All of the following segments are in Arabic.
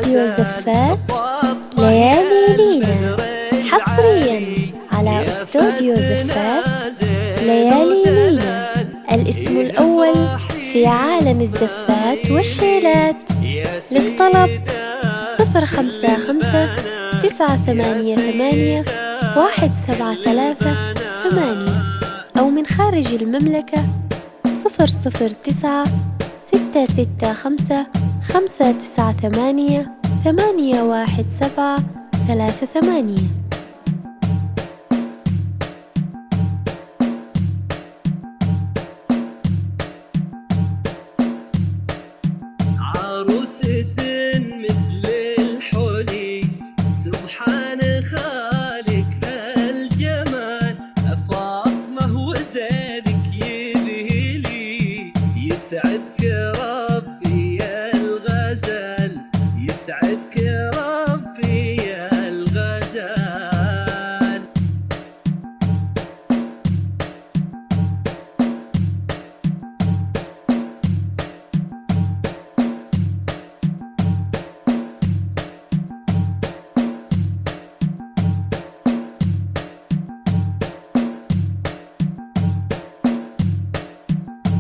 استوديو زفات ليالي لينا، حصرياً على استوديو زفات ليالي لينا، الاسم الأول في عالم الزفات والشيلات. للطلب 055-988-173-8 أو من خارج المملكة 006-565-898-817-38. عروسة مثل الحلي، سبحان خالق هالجمال، فاطمة وزينك يذهلي، يسعدك ربي يا الغزال، يسعدك ربي يا الغزال.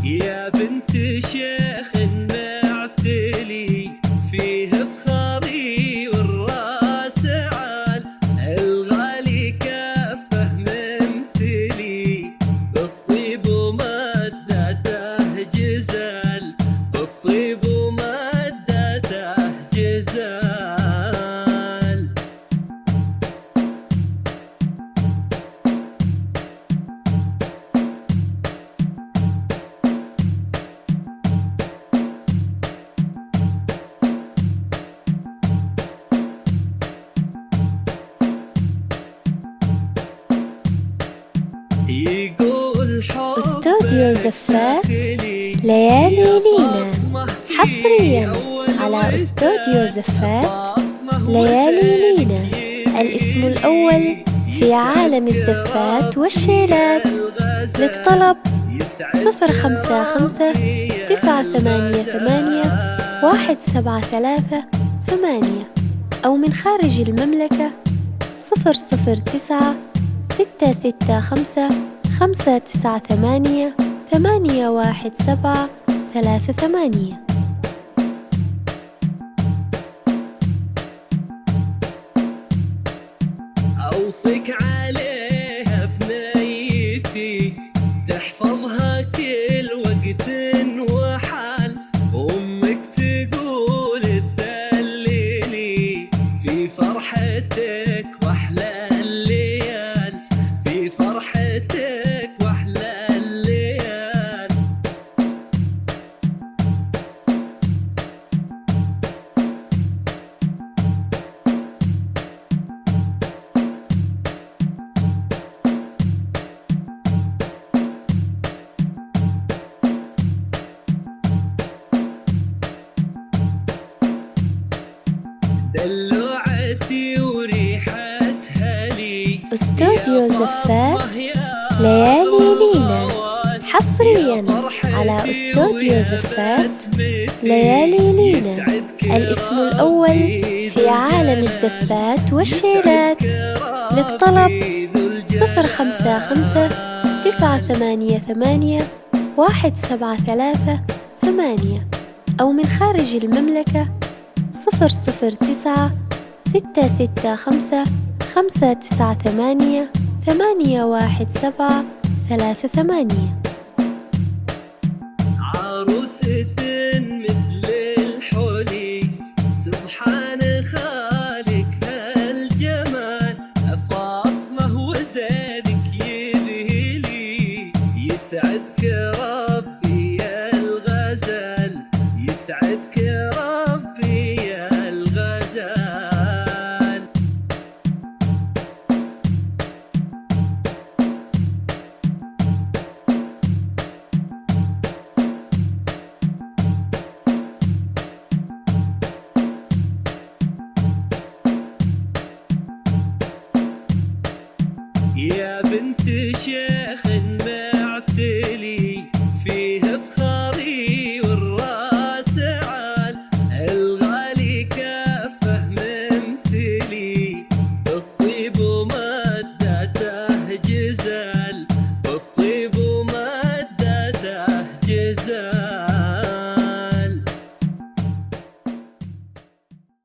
يا بنت شيخ المعتلي، فيه فخاري والراس عال، الغالي كافه ممتلي، الطيب ومدته جزال، الطيب ومدته جزال. استوديو زفات ليالي لينا، حصرياً على استوديو زفات ليالي لينا، الاسم الأول في عالم الزفات والشيلات. للطلب 055-988-173-8 أو من خارج المملكة 009-665-598-817-38. أوصيك عليها بنيتي، تحفظها كل وقت وحال، أمك تقول تدللي في فرحتك وأحلى الليال، في فرحتك وأحلى الليال. دلوعتي وريحتها لي، استوديو زفات ليالي لينا، حصرياً على استوديو زفات ليالي لينا، الاسم الأول في عالم الزفات والشيلات. للطلب 055-988-173-8 أو من خارج المملكة 009-665-598-817-38.